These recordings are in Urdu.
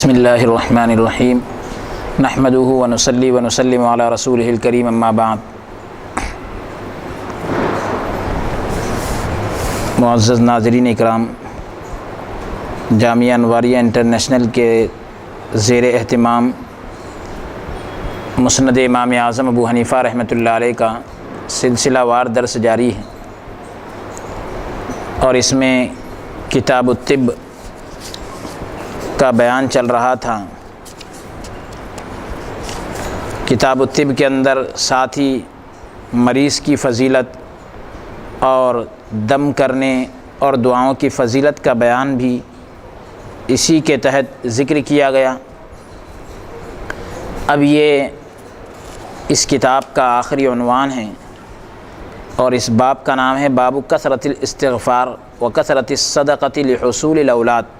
بسم اللہ الرحمن الرحیم نحمدہ ونصلی ونسلم علی رسولہ الکریم اما بعد۔ معزز ناظرین اکرام، جامعہ انواریہ انٹرنیشنل کے زیر اہتمام مسند امام اعظم ابو حنیفہ رحمۃ اللہ علیہ کا سلسلہ وار درس جاری ہے، اور اس میں کتاب الطب کا بیان چل رہا تھا۔ کتاب الطب کے اندر ساتھ ہی مریض کی فضیلت اور دم کرنے اور دعاؤں کی فضیلت کا بیان بھی اسی کے تحت ذکر کیا گیا۔ اب یہ اس کتاب کا آخری عنوان ہے، اور اس باب کا نام ہے باب کثرت الاستغفار و کثرت الصدقۃ لحصول الاولاد۔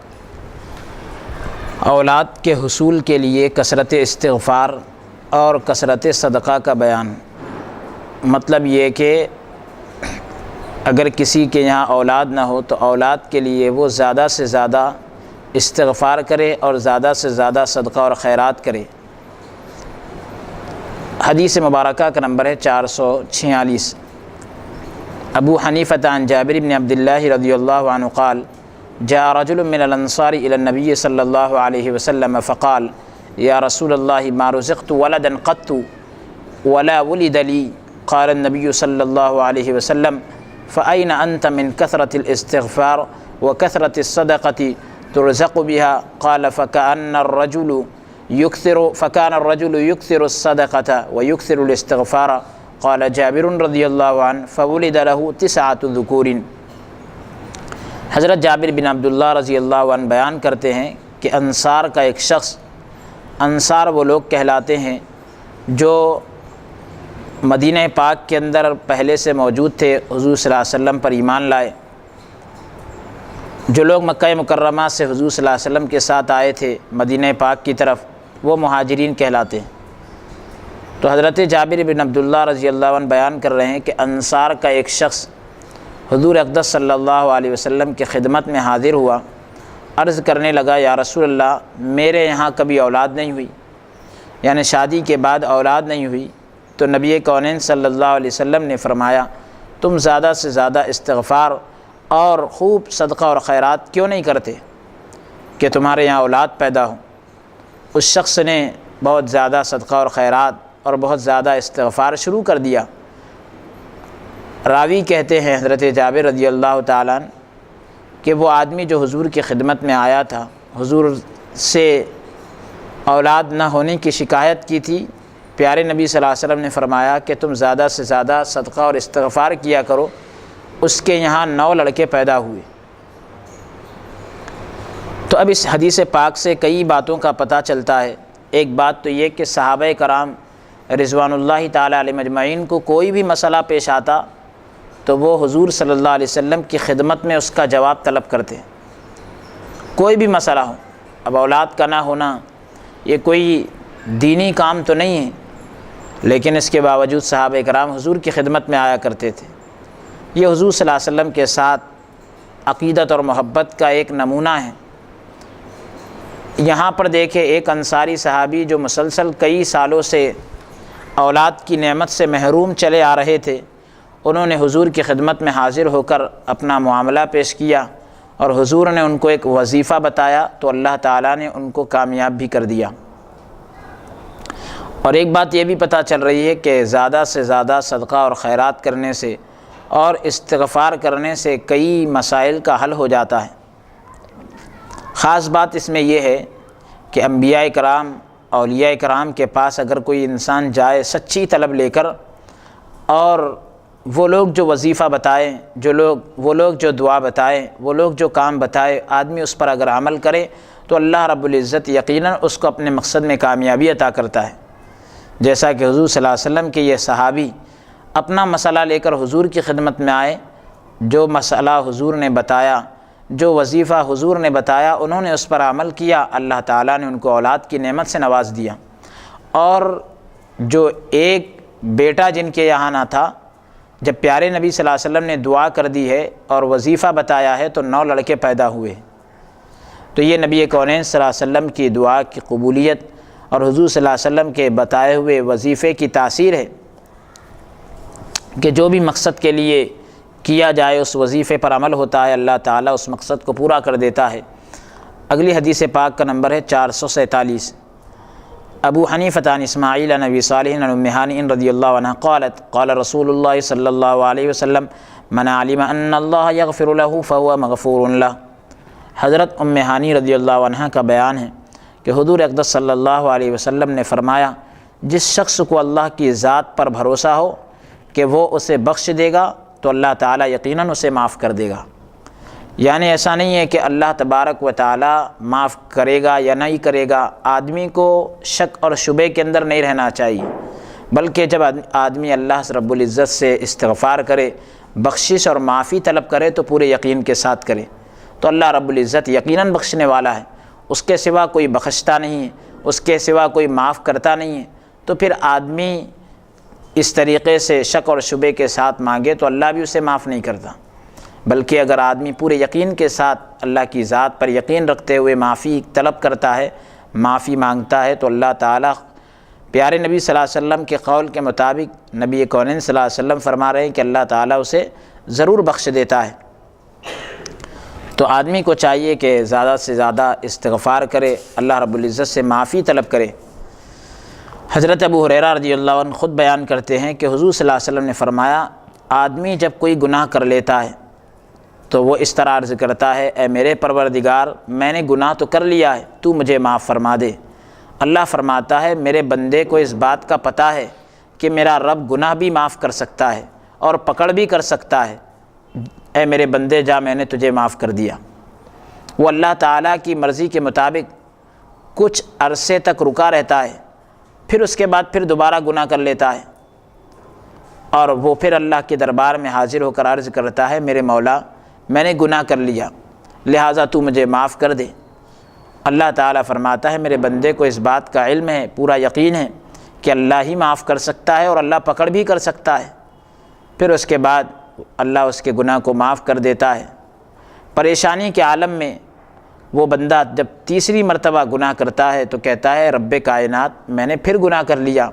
اولاد کے حصول کے لیے کثرت استغفار اور کثرت صدقہ کا بیان۔ مطلب یہ کہ اگر کسی کے یہاں اولاد نہ ہو تو اولاد کے لیے وہ زیادہ سے زیادہ استغفار کرے اور زیادہ سے زیادہ صدقہ اور خیرات کرے۔ حدیث مبارکہ کا نمبر ہے 446۔ ابو حنیفہ عن جابر بن عبد اللہ رضی اللہ عنہ قال جاء رجل من الانصار الى النبي صلی اللہ علیہ وسلم فقال یا رسول اللہ ما رزقت ولدا قط ولا ولد لي قال النبي صلی اللہ علیہ وسلم فأين أنت من كثرة الاستغفار وكثرة الصدقة ترزق بها قال فكان الرجل يكثر الصدقة ويكثر الاستغفار قال جابر رضی اللہ عنہ فولد له 9 ذکور۔ حضرت جابر بن عبداللہ رضی اللہ عنہ بیان کرتے ہیں کہ انصار کا ایک شخص، انصار وہ لوگ کہلاتے ہیں جو مدینہ پاک کے اندر پہلے سے موجود تھے، حضور صلی اللہ علیہ وسلم پر ایمان لائے۔ جو لوگ مکہ مکرمہ سے حضور صلی اللہ علیہ وسلم کے ساتھ آئے تھے مدینہ پاک کی طرف، وہ مہاجرین کہلاتے ہیں۔ تو حضرت جابر بن عبداللہ رضی اللہ عنہ بیان کر رہے ہیں کہ انصار کا ایک شخص حضور اقدس صلی اللہ علیہ وسلم کی خدمت میں حاضر ہوا، عرض کرنے لگا یا رسول اللہ میرے یہاں کبھی اولاد نہیں ہوئی، یعنی شادی کے بعد اولاد نہیں ہوئی۔ تو نبی کونین صلی اللہ علیہ وسلم نے فرمایا تم زیادہ سے زیادہ استغفار اور خوب صدقہ اور خیرات کیوں نہیں کرتے کہ تمہارے یہاں اولاد پیدا ہو۔ اس شخص نے بہت زیادہ صدقہ اور خیرات اور بہت زیادہ استغفار شروع کر دیا۔ راوی کہتے ہیں حضرت جابر رضی اللہ تعالیٰ عنہ کہ وہ آدمی جو حضور کی خدمت میں آیا تھا، حضور سے اولاد نہ ہونے کی شکایت کی تھی، پیارے نبی صلی اللہ علیہ وسلم نے فرمایا کہ تم زیادہ سے زیادہ صدقہ اور استغفار کیا کرو۔ اس کے یہاں 9 لڑکے پیدا ہوئے۔ تو اب اس حدیث پاک سے کئی باتوں کا پتہ چلتا ہے۔ ایک بات تو یہ کہ صحابہ کرام رضوان اللہ تعالیٰ علیہ مجمعین کو کوئی بھی مسئلہ پیش آتا تو وہ حضور صلی اللہ علیہ وسلم کی خدمت میں اس کا جواب طلب کرتے ہیں، کوئی بھی مسئلہ ہو۔ اب اولاد کا نہ ہونا یہ کوئی دینی کام تو نہیں ہے، لیکن اس کے باوجود صحابہ کرام حضور کی خدمت میں آیا کرتے تھے۔ یہ حضور صلی اللہ علیہ وسلم کے ساتھ عقیدت اور محبت کا ایک نمونہ ہے۔ یہاں پر دیکھیں ایک انصاری صحابی جو مسلسل کئی سالوں سے اولاد کی نعمت سے محروم چلے آ رہے تھے، انہوں نے حضور کی خدمت میں حاضر ہو کر اپنا معاملہ پیش کیا، اور حضور نے ان کو ایک وظیفہ بتایا تو اللہ تعالیٰ نے ان کو کامیاب بھی کر دیا۔ اور ایک بات یہ بھی پتہ چل رہی ہے کہ زیادہ سے زیادہ صدقہ اور خیرات کرنے سے اور استغفار کرنے سے کئی مسائل کا حل ہو جاتا ہے۔ خاص بات اس میں یہ ہے کہ انبیاء کرام، اولیاء کرام کے پاس اگر کوئی انسان جائے سچی طلب لے کر، اور وہ لوگ جو وظیفہ بتائیں، وہ لوگ جو دعا بتائیں، وہ لوگ جو کام بتائے، آدمی اس پر اگر عمل کرے تو اللہ رب العزت یقیناً اس کو اپنے مقصد میں کامیابی عطا کرتا ہے۔ جیسا کہ حضور صلی اللہ علیہ وسلم کے یہ صحابی اپنا مسئلہ لے کر حضور کی خدمت میں آئے، جو مسئلہ حضور نے بتایا، جو وظیفہ حضور نے بتایا، انہوں نے اس پر عمل کیا، اللہ تعالیٰ نے ان کو اولاد کی نعمت سے نواز دیا۔ اور جو ایک بیٹا جن کے یہاں نہ تھا، جب پیارے نبی صلی اللہ علیہ وسلم نے دعا کر دی ہے اور وظیفہ بتایا ہے تو 9 لڑکے پیدا ہوئے۔ تو یہ نبی کونین صلی اللہ علیہ وسلم کی دعا کی قبولیت اور حضور صلی اللہ علیہ وسلم کے بتائے ہوئے وظیفے کی تاثیر ہے کہ جو بھی مقصد کے لیے کیا جائے اس وظیفے پر عمل ہوتا ہے، اللہ تعالیٰ اس مقصد کو پورا کر دیتا ہے۔ اگلی حدیث پاک کا نمبر ہے 447۔ ابو حنیفہ عن اسماعیل عن ابی صالح عن ام ہانی رضی اللہ عنہ قالت قال رسول اللہ صلی اللہ علیہ وسلم من علم ان اللہ یغفر له فهو مغفور له۔ حضرت ام ہانی رضی اللہ عنہ کا بیان ہے کہ حضور اقدس صلی اللہ علیہ وسلم نے فرمایا، جس شخص کو اللہ کی ذات پر بھروسہ ہو کہ وہ اسے بخش دے گا تو اللہ تعالیٰ یقیناً اسے معاف کر دے گا۔ یعنی ایسا نہیں ہے کہ اللہ تبارک و تعالیٰ معاف کرے گا یا نہیں کرے گا، آدمی کو شک اور شبے کے اندر نہیں رہنا چاہیے، بلکہ جب آدمی اللہ رب العزت سے استغفار کرے، بخشش اور معافی طلب کرے تو پورے یقین کے ساتھ کرے، تو اللہ رب العزت یقیناً بخشنے والا ہے، اس کے سوا کوئی بخشتا نہیں ہے، اس کے سوا کوئی معاف کرتا نہیں ہے۔ تو پھر آدمی اس طریقے سے شک اور شبے کے ساتھ مانگے تو اللہ بھی اسے معاف نہیں کرتا، بلکہ اگر آدمی پورے یقین کے ساتھ اللہ کی ذات پر یقین رکھتے ہوئے معافی طلب کرتا ہے، معافی مانگتا ہے، تو اللہ تعالیٰ پیارے نبی صلی اللہ علیہ وسلم کے قول کے مطابق نبی کونین صلی اللہ علیہ وسلم فرما رہے ہیں کہ اللہ تعالیٰ اسے ضرور بخش دیتا ہے۔ تو آدمی کو چاہیے کہ زیادہ سے زیادہ استغفار کرے، اللہ رب العزت سے معافی طلب کرے۔ حضرت ابو ہریرہ رضی اللہ عنہ خود بیان کرتے ہیں کہ حضور صلی اللہ علیہ وسلم نے فرمایا، آدمی جب کوئی گناہ کر لیتا ہے تو وہ اس طرح عرض کرتا ہے، اے میرے پروردگار، میں نے گناہ تو کر لیا ہے، تو مجھے معاف فرما دے۔ اللہ فرماتا ہے، میرے بندے کو اس بات کا پتہ ہے کہ میرا رب گناہ بھی معاف کر سکتا ہے اور پکڑ بھی کر سکتا ہے، اے میرے بندے جا، میں نے تجھے معاف کر دیا۔ وہ اللہ تعالیٰ کی مرضی کے مطابق کچھ عرصے تک رکا رہتا ہے، پھر اس کے بعد پھر دوبارہ گناہ کر لیتا ہے، اور وہ پھر اللہ کے دربار میں حاضر ہو کر عرض کرتا ہے، میرے مولا، میں نے گناہ کر لیا، لہٰذا تو مجھے معاف کر دے۔ اللہ تعالیٰ فرماتا ہے، میرے بندے کو اس بات کا علم ہے، پورا یقین ہے کہ اللہ ہی معاف کر سکتا ہے اور اللہ پکڑ بھی کر سکتا ہے۔ پھر اس کے بعد اللہ اس کے گناہ کو معاف کر دیتا ہے۔ پریشانی کے عالم میں وہ بندہ جب تیسری مرتبہ گناہ کرتا ہے تو کہتا ہے، رب کائنات، میں نے پھر گناہ کر لیا،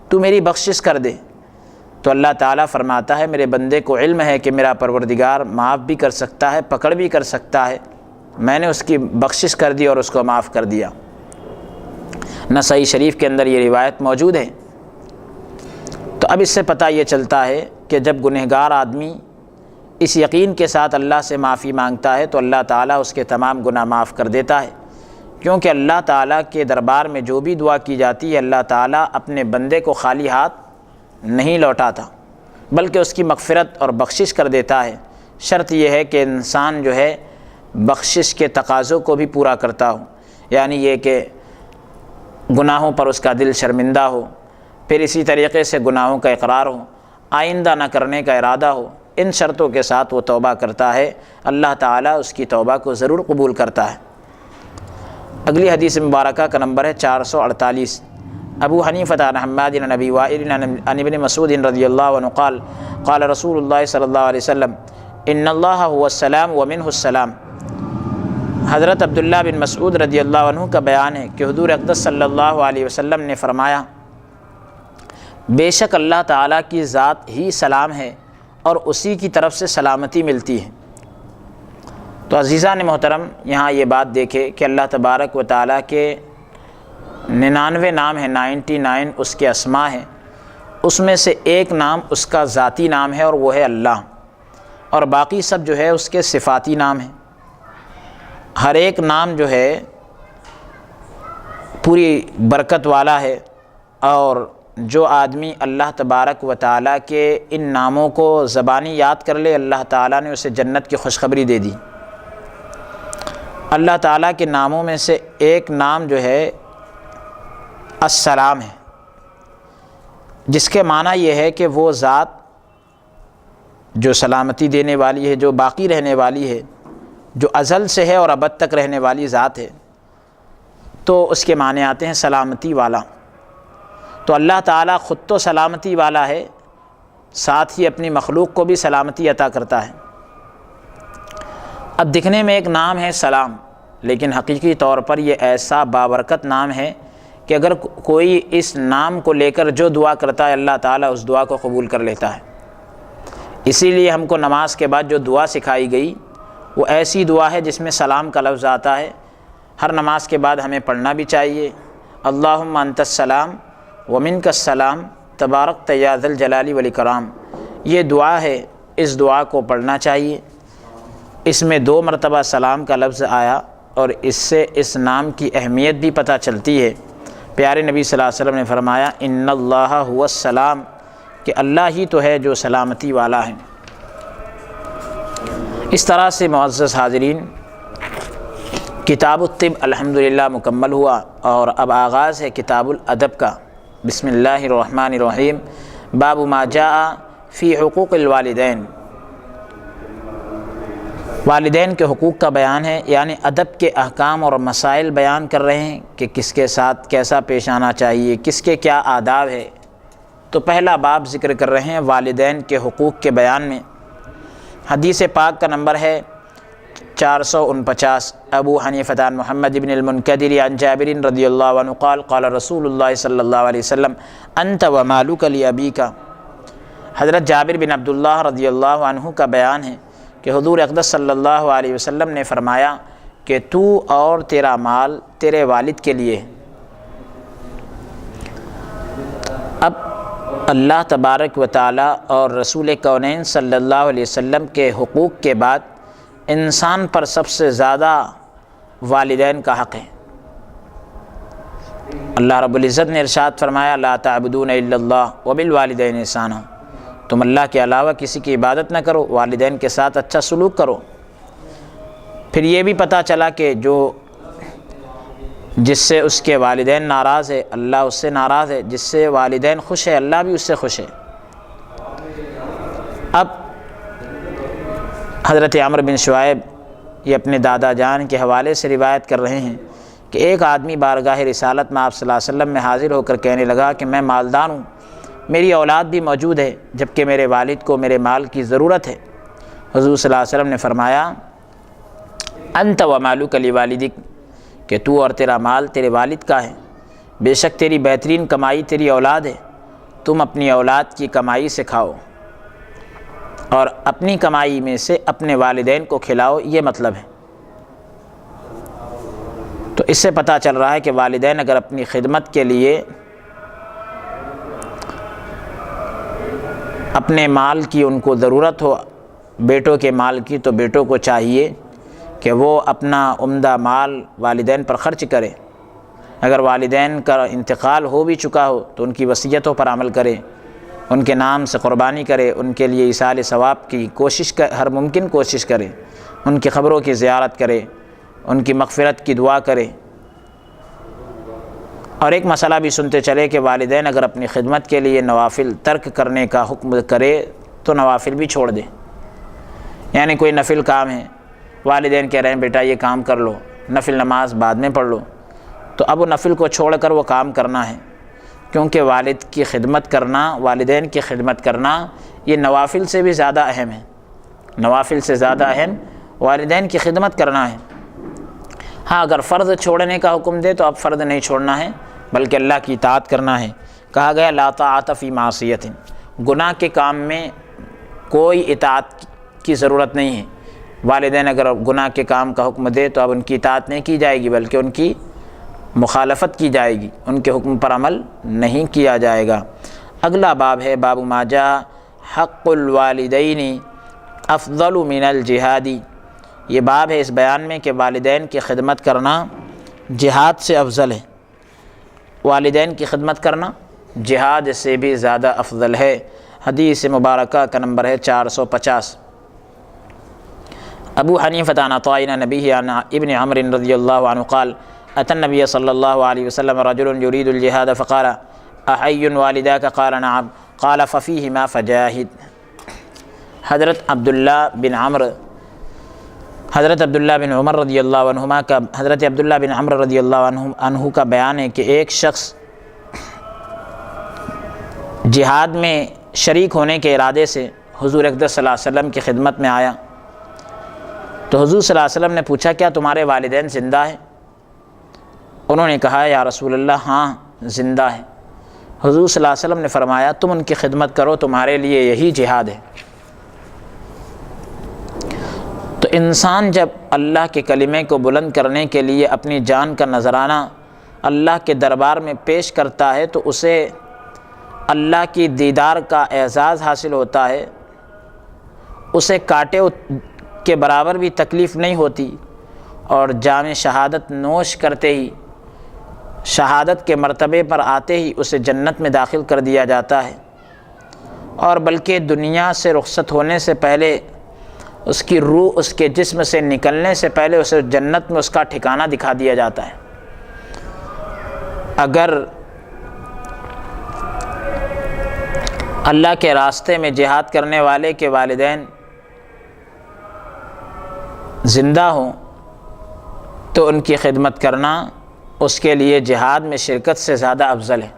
تو میری بخشش کر دے۔ تو اللہ تعالیٰ فرماتا ہے، میرے بندے کو علم ہے کہ میرا پروردگار معاف بھی کر سکتا ہے، پکڑ بھی کر سکتا ہے، میں نے اس کی بخشش کر دی اور اس کو معاف کر دیا۔ نسائی شریف کے اندر یہ روایت موجود ہے۔ تو اب اس سے پتہ یہ چلتا ہے کہ جب گنہگار آدمی اس یقین کے ساتھ اللہ سے معافی مانگتا ہے تو اللہ تعالیٰ اس کے تمام گناہ معاف کر دیتا ہے، کیونکہ اللہ تعالیٰ کے دربار میں جو بھی دعا کی جاتی ہے، اللہ تعالیٰ اپنے بندے کو خالی ہاتھ نہیں لوٹاتا، بلکہ اس کی مغفرت اور بخشش کر دیتا ہے۔ شرط یہ ہے کہ انسان جو ہے بخشش کے تقاضوں کو بھی پورا کرتا ہو، یعنی یہ کہ گناہوں پر اس کا دل شرمندہ ہو، پھر اسی طریقے سے گناہوں کا اقرار ہو، آئندہ نہ کرنے کا ارادہ ہو۔ ان شرطوں کے ساتھ وہ توبہ کرتا ہے، اللہ تعالیٰ اس کی توبہ کو ضرور قبول کرتا ہے۔ اگلی حدیث مبارکہ کا نمبر ہے 448۔ ابو حنیفہ عن حماد عن ابی وائل عن ابن مسعود رضی اللہ عنہ قال قال رسول اللہ صلی اللہ علیہ وسلم ان اللہ هو السلام ومنه السلام۔ حضرت عبداللہ بن مسعود رضی اللہ عنہ کا بیان ہے کہ حضور اقدس صلی اللہ علیہ وسلم نے فرمایا، بے شک اللہ تعالیٰ کی ذات ہی سلام ہے اور اسی کی طرف سے سلامتی ملتی ہے۔ تو عزیزان محترم، یہاں یہ بات دیکھے کہ اللہ تبارک و تعالیٰ کے 99 نام ہیں، 99 اس کے اسماء ہیں، اس میں سے ایک نام اس کا ذاتی نام ہے اور وہ ہے اللہ، اور باقی سب جو ہے اس کے صفاتی نام ہیں۔ ہر ایک نام جو ہے پوری برکت والا ہے، اور جو آدمی اللہ تبارک و تعالیٰ کے ان ناموں کو زبانی یاد کر لے، اللہ تعالیٰ نے اسے جنت کی خوشخبری دے دی۔ اللہ تعالیٰ کے ناموں میں سے ایک نام جو ہے السلام ہے، جس کے معنی یہ ہے کہ وہ ذات جو سلامتی دینے والی ہے، جو باقی رہنے والی ہے، جو ازل سے ہے اور ابد تک رہنے والی ذات ہے، تو اس کے معنی آتے ہیں سلامتی والا۔ تو اللہ تعالیٰ خود تو سلامتی والا ہے، ساتھ ہی اپنی مخلوق کو بھی سلامتی عطا کرتا ہے۔ اب دکھنے میں ایک نام ہے سلام، لیکن حقیقی طور پر یہ ایسا بابرکت نام ہے کہ اگر کوئی اس نام کو لے کر جو دعا کرتا ہے اللہ تعالیٰ اس دعا کو قبول کر لیتا ہے۔ اسی لیے ہم کو نماز کے بعد جو دعا سکھائی گئی وہ ایسی دعا ہے جس میں سلام کا لفظ آتا ہے، ہر نماز کے بعد ہمیں پڑھنا بھی چاہیے۔ اللہم انت السلام ومنک السلام تبارکت یا ذی الجلال والاکرام، یہ دعا ہے، اس دعا کو پڑھنا چاہیے۔ اس میں 2 مرتبہ سلام کا لفظ آیا اور اس سے اس نام کی اہمیت بھی پتہ چلتی ہے۔ پیارے نبی صلی اللہ علیہ وسلم نے فرمایا ان اللہ هو السلام، کہ اللہ ہی تو ہے جو سلامتی والا ہے۔ اس طرح سے معزز حاضرین کتاب الطب الحمدللہ مکمل ہوا، اور اب آغاز ہے کتاب الادب کا۔ بسم اللہ الرحمن الرحیم۔ باب ما جاء فی حقوق الوالدین، والدین کے حقوق کا بیان ہے، یعنی ادب کے احکام اور مسائل بیان کر رہے ہیں کہ کس کے ساتھ کیسا پیش آنا چاہیے، کس کے کیا آداب ہے۔ تو پہلا باب ذکر کر رہے ہیں والدین کے حقوق کے بیان میں۔ حدیث پاک کا نمبر ہے 449۔ ابو حنیفہ عن محمد بن المنکدر عن جابر رضی اللہ عنہ قال قال رسول اللہ صلی اللہ علیہ وسلم انت ومالک لابیک۔ حضرت جابر بن عبداللہ رضی اللہ عنہ کا بیان ہے کہ حضور اقدس صلی اللہ علیہ وسلم نے فرمایا کہ تو اور تیرا مال تیرے والد کے لیے۔ اب اللہ تبارک و تعالی اور رسول کونین صلی اللہ علیہ وسلم کے حقوق کے بعد انسان پر سب سے زیادہ والدین کا حق ہے۔ اللہ رب العزت نے ارشاد فرمایا لا تعبدون الا اللہ وبالوالدین احسانا، تم اللہ کے علاوہ کسی کی عبادت نہ کرو، والدین کے ساتھ اچھا سلوک کرو۔ پھر یہ بھی پتہ چلا کہ جس سے اس کے والدین ناراض ہے اللہ اس سے ناراض ہے، جس سے والدین خوش ہے اللہ بھی اس سے خوش ہے۔ اب حضرت عمرو بن شعیب یہ اپنے دادا جان کے حوالے سے روایت کر رہے ہیں کہ ایک آدمی بارگاہ رسالت میں آپ صلی اللہ علیہ وسلم میں حاضر ہو کر کہنے لگا کہ میں مالدار ہوں، میری اولاد بھی موجود ہے، جبکہ میرے والد کو میرے مال کی ضرورت ہے۔ حضور صلی اللہ علیہ وسلم نے فرمایا انت ومالک لوالدک، کہ تو اور تیرا مال تیرے والد کا ہے، بے شک تیری بہترین کمائی تیری اولاد ہے، تم اپنی اولاد کی کمائی سے کھاؤ اور اپنی کمائی میں سے اپنے والدین کو کھلاؤ، یہ مطلب ہے۔ تو اس سے پتہ چل رہا ہے کہ والدین اگر اپنی خدمت کے لیے اپنے مال کی ان کو ضرورت ہو، بیٹوں کے مال کی، تو بیٹوں کو چاہیے کہ وہ اپنا عمدہ مال والدین پر خرچ کرے۔ اگر والدین کا انتقال ہو بھی چکا ہو تو ان کی وصیتوں پر عمل کرے، ان کے نام سے قربانی کرے، ان کے لیے ایصال ثواب کی کوشش ہر ممکن کوشش کرے، ان کی قبروں کی زیارت کرے، ان کی مغفرت کی دعا کرے۔ اور ایک مسئلہ بھی سنتے چلے کہ والدین اگر اپنی خدمت کے لیے نوافل ترک کرنے کا حکم کرے تو نوافل بھی چھوڑ دے، یعنی کوئی نفل کام ہے، والدین کہہ رہے ہیں بیٹا یہ کام کر لو، نفل نماز بعد میں پڑھ لو، تو اب وہ نفل کو چھوڑ کر وہ کام کرنا ہے، کیونکہ والد کی خدمت کرنا، والدین کی خدمت کرنا یہ نوافل سے بھی زیادہ اہم ہے، نوافل سے زیادہ اہم والدین کی خدمت کرنا ہے۔ ہاں اگر فرض چھوڑنے کا حکم دے تو اب فرض نہیں چھوڑنا ہے بلکہ اللہ کی اطاعت کرنا ہے۔ کہا گیا لا طاعۃ فی معصیۃ، گناہ کے کام میں کوئی اطاعت کی ضرورت نہیں ہے۔ والدین اگر گناہ کے کام کا حکم دے تو اب ان کی اطاعت نہیں کی جائے گی بلکہ ان کی مخالفت کی جائے گی، ان کے حکم پر عمل نہیں کیا جائے گا۔ اگلا باب ہے باب ما جاء حق الوالدین افضل من الجہاد، یہ باب ہے اس بیان میں کہ والدین کی خدمت کرنا جہاد سے افضل ہے، والدین کی خدمت کرنا جہاد سے بھی زیادہ افضل ہے۔ حدیث مبارکہ کا نمبر ہے 450۔ ابو حنیفہ عن عطاء عن نبیہ عن ابن عمر رضی اللہ عنہ قال اتى النبي صلی اللہ علیہ وسلم رجل يريد الجهاد فقال احی والداک قال نعم قال ففیہما فجاہد۔ حضرت عبداللہ بن عمر رضی اللہ عنہما کا حضرت عبداللہ بن عمر رضی اللہ عنہ کا بیان ہے کہ ایک شخص جہاد میں شریک ہونے کے ارادے سے حضور اقدس صلی اللہ علیہ وسلم کی خدمت میں آیا تو حضور صلی اللہ علیہ وسلم نے پوچھا کیا تمہارے والدین زندہ ہیں؟ انہوں نے کہا یا رسول اللہ ہاں زندہ ہے۔ حضور صلی اللہ علیہ وسلم نے فرمایا تم ان کی خدمت کرو، تمہارے لیے یہی جہاد ہے۔ تو انسان جب اللہ کے کلمے کو بلند کرنے کے لیے اپنی جان کا نذرانہ اللہ کے دربار میں پیش کرتا ہے تو اسے اللہ کی دیدار کا اعزاز حاصل ہوتا ہے، اسے کانٹے کے برابر بھی تکلیف نہیں ہوتی، اور جام شہادت نوش کرتے ہی، شہادت کے مرتبے پر آتے ہی اسے جنت میں داخل کر دیا جاتا ہے، اور بلکہ دنیا سے رخصت ہونے سے پہلے اس کی روح اس کے جسم سے نکلنے سے پہلے اسے جنت میں اس کا ٹھکانہ دکھا دیا جاتا ہے۔ اگر اللہ کے راستے میں جہاد کرنے والے کے والدین زندہ ہوں تو ان کی خدمت کرنا اس کے لیے جہاد میں شرکت سے زیادہ افضل ہے۔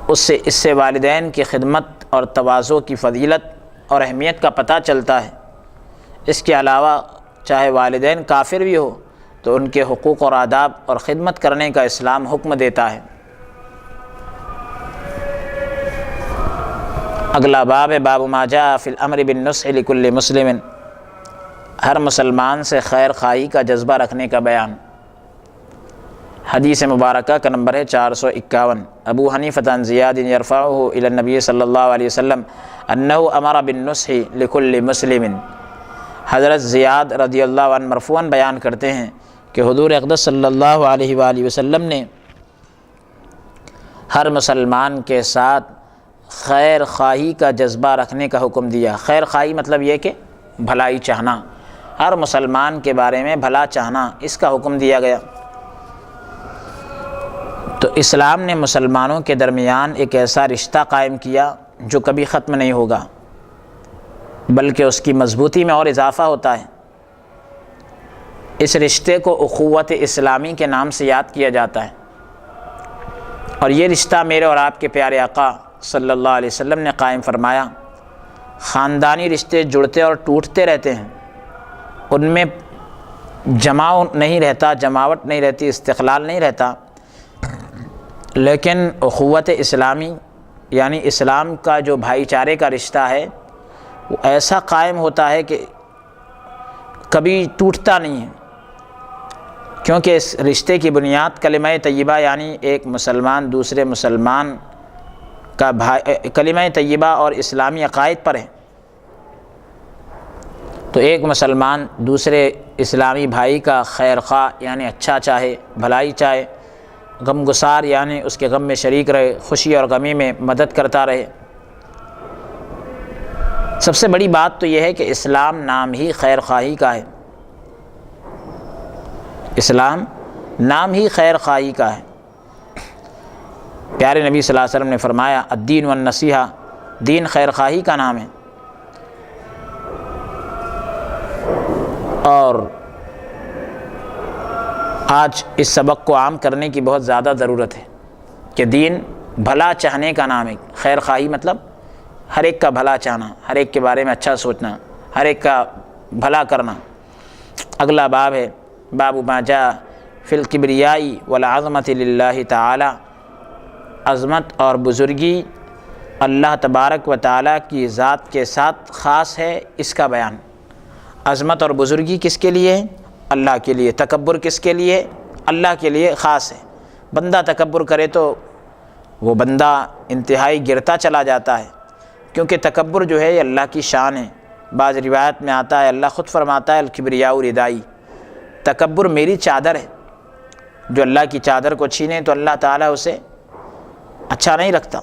اس سے والدین کی خدمت اور تواضع کی فضیلت اور اہمیت کا پتہ چلتا ہے۔ اس کے علاوہ چاہے والدین کافر بھی ہو تو ان کے حقوق اور آداب اور خدمت کرنے کا اسلام حکم دیتا ہے۔ اگلا باب ہے باب ما جاء فی الامر بالنصح لکل مسلم، ہر مسلمان سے خیر خواہی کا جذبہ رکھنے کا بیان۔ حدیث مبارکہ کا نمبر ہے 451۔ ابو حنیفہ عن زیاد یرفعہ الی النبی صلی اللہ علیہ وسلم انہ امر بالنصح لکل مسلم، حضرت زیاد رضی اللہ عنہ مرفوعاً بیان کرتے ہیں کہ حضور اقدس صلی اللہ علیہ وآلہ وسلم نے ہر مسلمان کے ساتھ خیر خواہی کا جذبہ رکھنے کا حکم دیا۔ خیر خواہی مطلب یہ کہ بھلائی چاہنا، ہر مسلمان کے بارے میں بھلا چاہنا، اس کا حکم دیا گیا۔ تو اسلام نے مسلمانوں کے درمیان ایک ایسا رشتہ قائم کیا جو کبھی ختم نہیں ہوگا، بلکہ اس کی مضبوطی میں اور اضافہ ہوتا ہے۔ اس رشتے کو اخوت اسلامی کے نام سے یاد کیا جاتا ہے، اور یہ رشتہ میرے اور آپ کے پیارے آقا صلی اللہ علیہ وسلم نے قائم فرمایا۔ خاندانی رشتے جڑتے اور ٹوٹتے رہتے ہیں، ان میں جماؤ نہیں رہتا، جماوٹ نہیں رہتی، استقلال نہیں رہتا، لیکن اخوت اسلامی یعنی اسلام کا جو بھائی چارے کا رشتہ ہے وہ ایسا قائم ہوتا ہے کہ کبھی ٹوٹتا نہیں ہے، کیونکہ اس رشتے کی بنیاد کلمہ طیبہ یعنی ایک مسلمان دوسرے مسلمان کا کلمہ طیبہ اور اسلامی عقائد پر ہے۔ تو ایک مسلمان دوسرے اسلامی بھائی کا خیر خواہ یعنی اچھا چاہے، بھلائی چاہے، غم گسار یعنی اس کے غم میں شریک رہے، خوشی اور غمی میں مدد کرتا رہے۔ سب سے بڑی بات تو یہ ہے کہ اسلام نام ہی خیر خواہی کا ہے، اسلام نام ہی خیر خواہی کا ہے۔ پیارے نبی صلی اللہ علیہ وسلم نے فرمایا الدین والنصیحہ، دین خیر خواہی کا نام ہے۔ اور آج اس سبق کو عام کرنے کی بہت زیادہ ضرورت ہے کہ دین بھلا چاہنے کا نام ہے۔ خیر خواہی مطلب ہر ایک کا بھلا چاہنا، ہر ایک کے بارے میں اچھا سوچنا، ہر ایک کا بھلا کرنا۔ اگلا باب ہے باب ما جاء فی الکبریاء والعظمۃ للہ تعالی، عظمت اور بزرگی اللہ تبارک و تعالیٰ کی ذات کے ساتھ خاص ہے، اس کا بیان۔ عظمت اور بزرگی کس کے لیے ہے؟ اللہ کے لیے۔ تکبر کس کے لیے؟ اللہ کے لیے خاص ہے۔ بندہ تکبر کرے تو وہ بندہ انتہائی گرتا چلا جاتا ہے، کیونکہ تکبر جو ہے یہ اللہ کی شان ہے۔ بعض روایت میں آتا ہے اللہ خود فرماتا ہے الکبریاء ردائی، تکبر میری چادر ہے۔ جو اللہ کی چادر کو چھینے تو اللہ تعالیٰ اسے اچھا نہیں رکھتا۔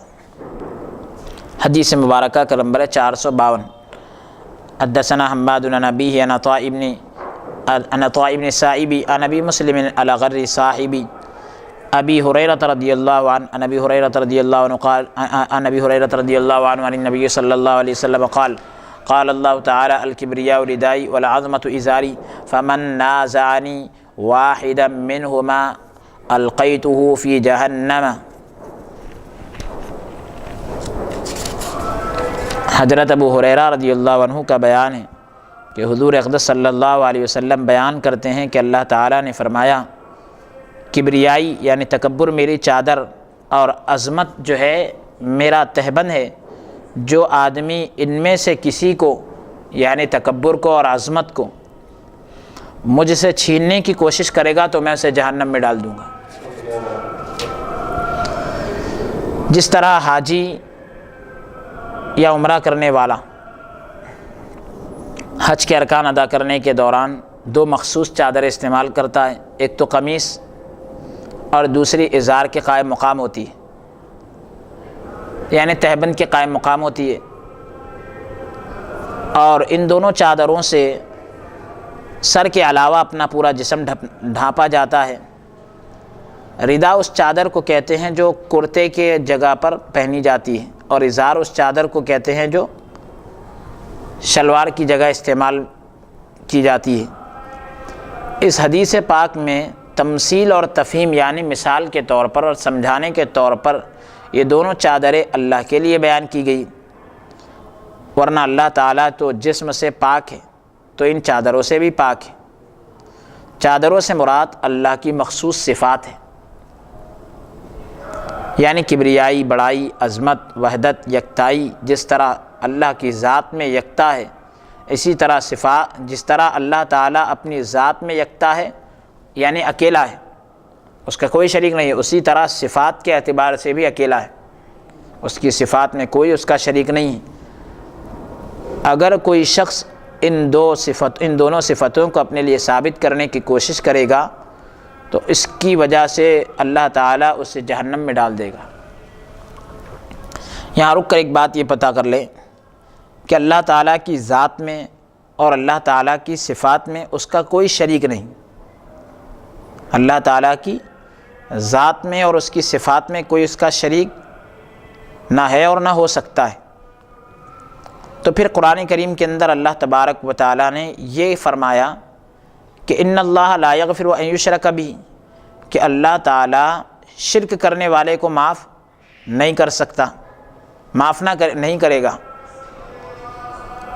حدیث مبارکہ کا نمبر ہے 452۔ حدثنا حماد بن ابی عن عطاء بن سائب عن ابی مسلم الغر صاحب ابی ہریرہ رضی اللہ عنہ عن ابی ہریرہ رضی اللہ عنہ قال عن ابی ہریرہ رضی اللہ عنہ عن النبی صلی اللہ علیہ وسلم قال قال اللہ تعالی الکبریاء ردائی والعظمۃ ازاری فمن نازعنی واحدا منہما القیتہ فی جہنم۔ حضرت ابو ہریرہ رضی اللہ عنہ کا بیان ہے کہ حضور اقدس صلی اللہ علیہ وسلم بیان کرتے ہیں کہ اللہ تعالیٰ نے فرمایا کبریائی یعنی تکبر میری چادر اور عظمت جو ہے میرا تہبند ہے، جو آدمی ان میں سے کسی کو یعنی تکبر کو اور عظمت کو مجھ سے چھیننے کی کوشش کرے گا تو میں اسے جہنم میں ڈال دوں گا۔ جس طرح حاجی یا عمرہ کرنے والا حج کے ارکان ادا کرنے کے دوران دو مخصوص چادریں استعمال کرتا ہے، ایک تو قمیص اور دوسری ازار کے قائم مقام ہوتی ہے، یعنی تہبند کے قائم مقام ہوتی ہے، اور ان دونوں چادروں سے سر کے علاوہ اپنا پورا جسم ڈھانپا جاتا ہے۔ ردا اس چادر کو کہتے ہیں جو کرتے کے جگہ پر پہنی جاتی ہے، اور ازار اس چادر کو کہتے ہیں جو شلوار کی جگہ استعمال کی جاتی ہے۔ اس حدیث پاک میں تمثیل اور تفہیم یعنی مثال کے طور پر اور سمجھانے کے طور پر یہ دونوں چادریں اللہ کے لیے بیان کی گئی، ورنہ اللہ تعالیٰ تو جسم سے پاک ہے تو ان چادروں سے بھی پاک ہے۔ چادروں سے مراد اللہ کی مخصوص صفات ہے، یعنی کبریائی، بڑائی، عظمت، وحدت، یکتائی۔ جس طرح اللہ کی ذات میں یکتا ہے، اسی طرح جس طرح اللہ تعالیٰ اپنی ذات میں یکتا ہے یعنی اکیلا ہے، اس کا کوئی شریک نہیں ہے، اسی طرح صفات کے اعتبار سے بھی اکیلا ہے، اس کی صفات میں کوئی اس کا شریک نہیں ہے۔ اگر کوئی شخص ان دونوں صفتوں کو اپنے لیے ثابت کرنے کی کوشش کرے گا تو اس کی وجہ سے اللہ تعالیٰ اسے جہنم میں ڈال دے گا۔ یہاں رک کر ایک بات یہ پتہ کر لیں کہ اللہ تعالیٰ کی ذات میں اور اللہ تعالیٰ کی صفات میں اس کا کوئی شریک نہیں۔ اللہ تعالیٰ کی ذات میں اور اس کی صفات میں کوئی اس کا شریک نہ ہے اور نہ ہو سکتا ہے۔ تو پھر قرآن کریم کے اندر اللہ تبارک و تعالیٰ نے یہ فرمایا کہ ان اللہ لا یغفر ان یشرک بہ، کہ اللہ تعالیٰ شرک کرنے والے کو معاف نہیں کر سکتا، معاف نہیں کرے گا۔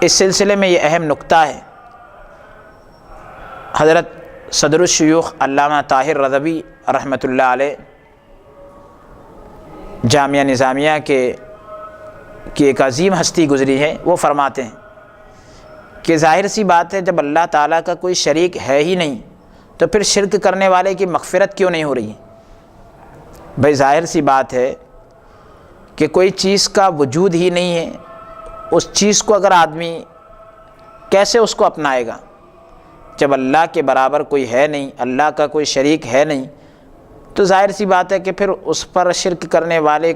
اس سلسلے میں یہ اہم نکتہ ہے، حضرت صدر الشیوخ علامہ طاہر رضوی رحمۃ اللہ علیہ جامعہ نظامیہ کی ایک عظیم ہستی گزری ہے، وہ فرماتے ہیں کہ ظاہر سی بات ہے جب اللہ تعالیٰ کا کوئی شریک ہے ہی نہیں تو پھر شرک کرنے والے کی مغفرت کیوں نہیں ہو رہی؟ بھائی ظاہر سی بات ہے کہ کوئی چیز کا وجود ہی نہیں ہے، اس چیز کو اگر آدمی کیسے اس کو اپنائے گا؟ جب اللہ کے برابر کوئی ہے نہیں، اللہ کا کوئی شریک ہے نہیں، تو ظاہر سی بات ہے کہ پھر اس پر شرک کرنے والے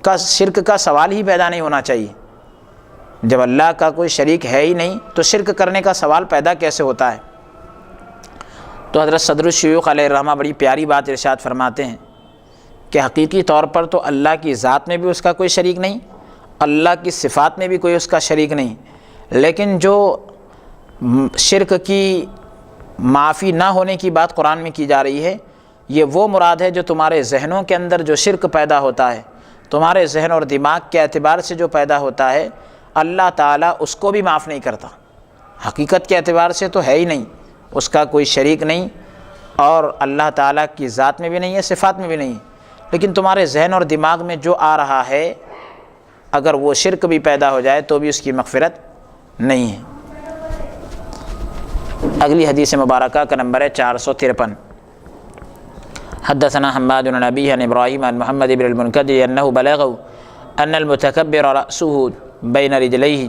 کا شرک کا سوال ہی پیدا نہیں ہونا چاہیے۔ جب اللہ کا کوئی شریک ہے ہی نہیں تو شرک کرنے کا سوال پیدا کیسے ہوتا ہے؟ تو حضرت صدر الشیوخ علیہ الرحمہ بڑی پیاری بات ارشاد فرماتے ہیں کہ حقیقی طور پر تو اللہ کی ذات میں بھی اس کا کوئی شریک نہیں، اللہ کی صفات میں بھی کوئی اس کا شریک نہیں، لیکن جو شرک کی معافی نہ ہونے کی بات قرآن میں کی جا رہی ہے، یہ وہ مراد ہے جو تمہارے ذہنوں کے اندر جو شرک پیدا ہوتا ہے، تمہارے ذہن اور دماغ کے اعتبار سے جو پیدا ہوتا ہے، اللہ تعالیٰ اس کو بھی معاف نہیں کرتا۔ حقیقت کے اعتبار سے تو ہے ہی نہیں، اس کا کوئی شریک نہیں، اور اللہ تعالیٰ کی ذات میں بھی نہیں ہے، صفات میں بھی نہیں ہے، لیکن تمہارے ذہن اور دماغ میں جو آ رہا ہے، اگر وہ شرک بھی پیدا ہو جائے تو بھی اس کی مغفرت نہیں ہے۔ اگلی حدیث مبارکہ کا نمبر ہے 453۔ حدثنا حماد بن ابی عن ابراہیم عن محمد بن المنکدر انہ بلغه ان المتکبر رأسه بین رجلیہ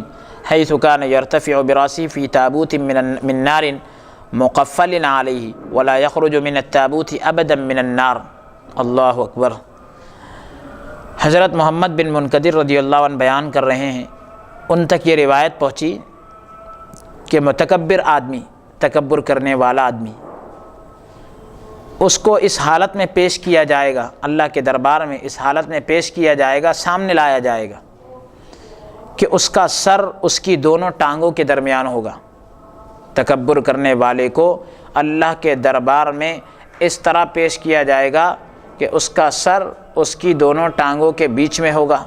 حیث کان یرتفع براسه فی تابوت من نار مقفل علیہ ولا یخرج من التابوت ابدا من النار۔ اللہ اکبر۔ حضرت محمد بن منکدر رضی اللہ عنہ بیان کر رہے ہیں، ان تک یہ روایت پہنچی کہ متکبر آدمی، تکبر کرنے والا آدمی، اس کو اس حالت میں پیش کیا جائے گا، اللہ کے دربار میں اس حالت میں پیش کیا جائے گا، سامنے لایا جائے گا کہ اس کا سر اس کی دونوں ٹانگوں کے درمیان ہوگا۔ تکبر کرنے والے کو اللہ کے دربار میں اس طرح پیش کیا جائے گا کہ اس کا سر اس کی دونوں ٹانگوں کے بیچ میں ہوگا،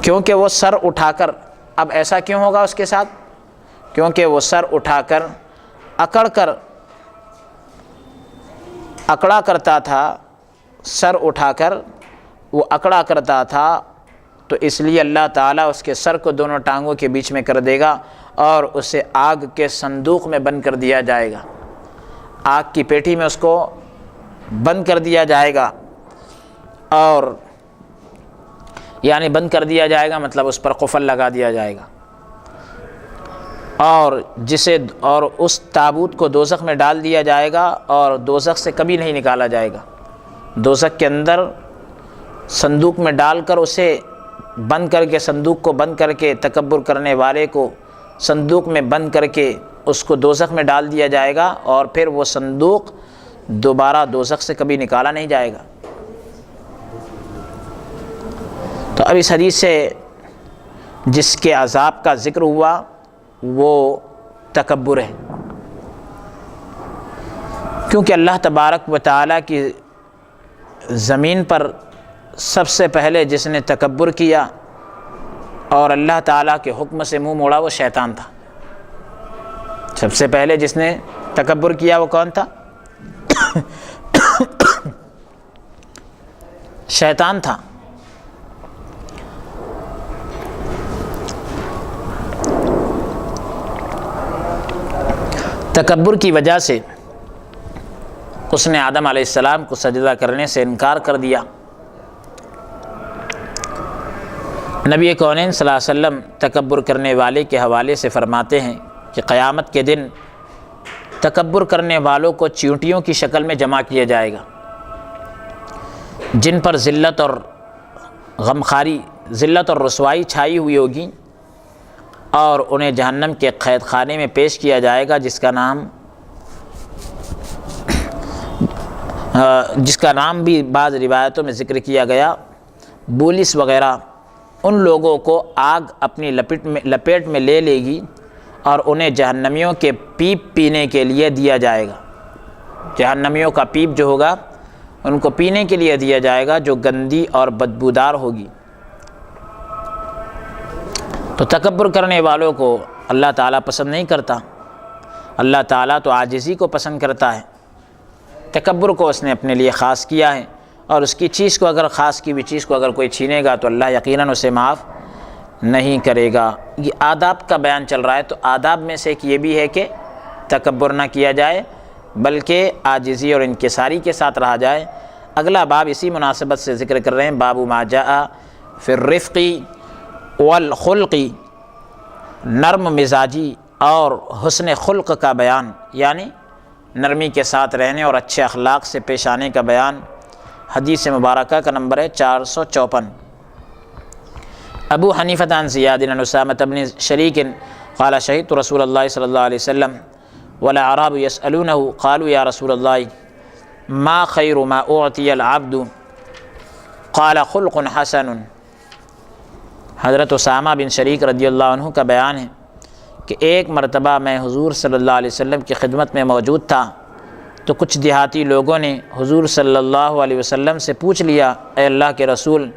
کیونکہ وہ سر اٹھا کر اب ایسا کیوں ہوگا اس کے ساتھ؟ کیونکہ وہ سر اٹھا کر اکڑا کرتا تھا، سر اٹھا کر وہ اکڑا کرتا تھا، تو اس لیے اللہ تعالیٰ اس کے سر کو دونوں ٹانگوں کے بیچ میں کر دے گا اور اسے آگ کے صندوق میں بند کر دیا جائے گا، آگ کی پیٹھی میں اس کو بند کر دیا جائے گا، اور یعنی بند کر دیا جائے گا مطلب اس پر قفل لگا دیا جائے گا، اور اس تابوت کو دوزخ میں ڈال دیا جائے گا اور دوزخ سے کبھی نہیں نکالا جائے گا۔ دوزخ کے اندر صندوق میں ڈال کر اسے بند کر کے، صندوق کو بند کر کے، تکبر کرنے والے کو صندوق میں بند کر کے اس کو دوزخ میں ڈال دیا جائے گا، اور پھر وہ صندوق دوبارہ دوزخ سے کبھی نکالا نہیں جائے گا۔ تو اب اس حدیث سے جس کے عذاب کا ذکر ہوا وہ تکبر ہے، کیونکہ اللہ تبارک و تعالیٰ کی زمین پر سب سے پہلے جس نے تکبر کیا اور اللہ تعالیٰ کے حکم سے منہ موڑا وہ شیطان تھا۔ سب سے پہلے جس نے تکبر کیا وہ کون تھا؟ شیطان تھا۔ تکبر کی وجہ سے اس نے آدم علیہ السلام کو سجدہ کرنے سے انکار کر دیا۔ نبی کونین صلی اللہ علیہ وسلم تکبر کرنے والے کے حوالے سے فرماتے ہیں کہ قیامت کے دن تکبر کرنے والوں کو چیونٹیوں کی شکل میں جمع کیا جائے گا، جن پر ذلت اور غمخواری، ذلت اور رسوائی چھائی ہوئی ہوگی، اور انہیں جہنم کے قید خانے میں پیش کیا جائے گا جس کا نام بھی بعض روایتوں میں ذکر کیا گیا، بولس وغیرہ۔ ان لوگوں کو آگ اپنی لپیٹ میں لے لے گی اور انہیں جہنمیوں کے پیپ پینے کے لیے دیا جائے گا۔ جہنمیوں کا پیپ جو ہوگا ان کو پینے کے لیے دیا جائے گا، جو گندی اور بدبودار ہوگی۔ تو تکبر کرنے والوں کو اللہ تعالیٰ پسند نہیں کرتا۔ اللہ تعالیٰ تو عاجزی کو پسند کرتا ہے۔ تکبر کو اس نے اپنے لیے خاص کیا ہے، اور اس کی چیز کو اگر خاص کی ہوئی چیز کو اگر کوئی چھینے گا تو اللہ یقیناً اسے معاف نہیں کرے گا۔ یہ آداب کا بیان چل رہا ہے، تو آداب میں سے ایک یہ بھی ہے کہ تکبر نہ کیا جائے بلکہ عاجزی اور انکساری کے ساتھ رہا جائے۔ اگلا باب اسی مناسبت سے ذکر کر رہے ہیں، باب ما جاء فی الرفق والخلق، نرم مزاجی اور حسن خلق کا بیان، یعنی نرمی کے ساتھ رہنے اور اچھے اخلاق سے پیش آنے کا بیان۔ حدیث مبارکہ کا نمبر ہے 454۔ ابو حنیفہ عن زیاد عن اسامہ بن شریک قال شہدت رسول اللہ صلی اللہ علیہ وسلم والاعراب یسألونہ قالوا یا رسول اللہ ما خیر ما اعطی العبد قال خلق حسن۔ حضرت اسامہ بن شریک رضی اللہ عنہ کا بیان ہے کہ ایک مرتبہ میں حضور صلی اللہ علیہ وسلم کی خدمت میں موجود تھا، تو کچھ دیہاتی لوگوں نے حضور صلی اللہ علیہ وسلم سے پوچھ لیا، اے اللہ کے رسول،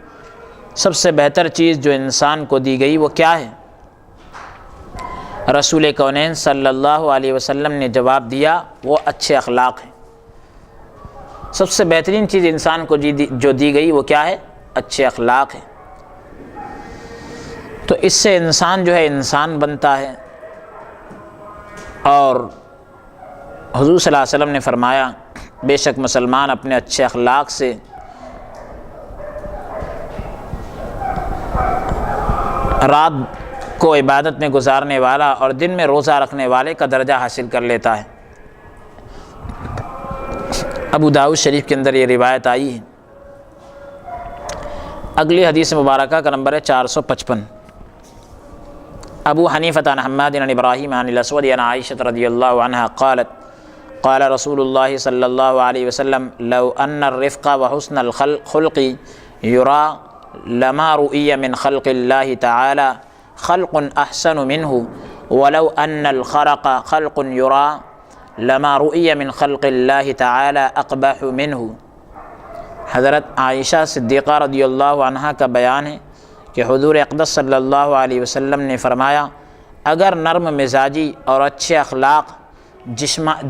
سب سے بہتر چیز جو انسان کو دی گئی وہ کیا ہے؟ رسول کونین صلی اللہ علیہ وسلم نے جواب دیا، وہ اچھے اخلاق ہیں۔ سب سے بہترین چیز انسان کو جو دی گئی وہ کیا ہے؟ اچھے اخلاق ہیں۔ تو اس سے انسان جو ہے انسان بنتا ہے، اور حضور صلی اللہ علیہ وسلم نے فرمایا بے شک مسلمان اپنے اچھے اخلاق سے رات کو عبادت میں گزارنے والا اور دن میں روزہ رکھنے والے کا درجہ حاصل کر لیتا ہے۔ ابو داؤد شریف کے اندر یہ روایت آئی ہے۔ اگلی حدیث مبارکہ کا نمبر ہے 455۔ ابو حنیفہ عن حماد عن ابراہیم عن الاسود عن عائشہ رضی اللہ عنہا قالت قال رسول اللہ صلی اللہ علیہ وسلم لو ان الرفق وحسن الخلق یرا لما رؤی من خلق اللہ تعالی خلق احسن منہ ولو ان الخرق خلق یرا لما رؤی من خلق اللہ تعالی اقبح منہ۔ حضرت عائشہ صدیقہ رضی اللہ عنہا کا بیان ہے کہ حضور اقدس صلی اللہ علیہ وسلم نے فرمایا اگر نرم مزاجی اور اچھے اخلاق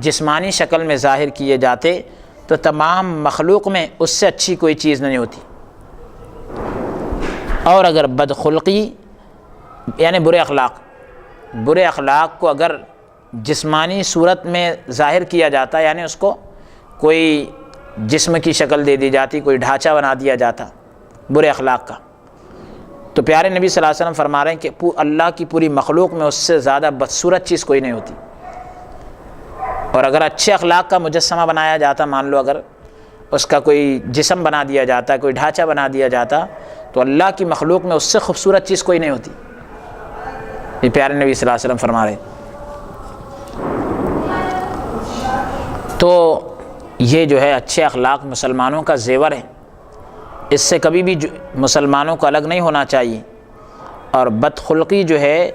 جسمانی شکل میں ظاہر کیے جاتے تو تمام مخلوق میں اس سے اچھی کوئی چیز نہیں ہوتی، اور اگر بدخلقی یعنی برے اخلاق کو اگر جسمانی صورت میں ظاہر کیا جاتا، یعنی اس کو کوئی جسم کی شکل دے دی جاتی، کوئی ڈھانچہ بنا دیا جاتا برے اخلاق کا، تو پیارے نبی صلی اللہ علیہ وسلم فرما رہے ہیں کہ اللہ کی پوری مخلوق میں اس سے زیادہ بدصورت چیز کوئی نہیں ہوتی۔ اور اگر اچھے اخلاق کا مجسمہ بنایا جاتا، مان لو اگر اس کا کوئی جسم بنا دیا جاتا، کوئی ڈھانچہ بنا دیا جاتا، تو اللہ کی مخلوق میں اس سے خوبصورت چیز کوئی نہیں ہوتی۔ یہ پیارے نبی صلی اللہ علیہ وسلم فرما رہے ہیں۔ تو یہ جو ہے اچھے اخلاق مسلمانوں کا زیور ہے، اس سے کبھی بھی مسلمانوں کو الگ نہیں ہونا چاہیے۔ اور بدخلقی جو ہے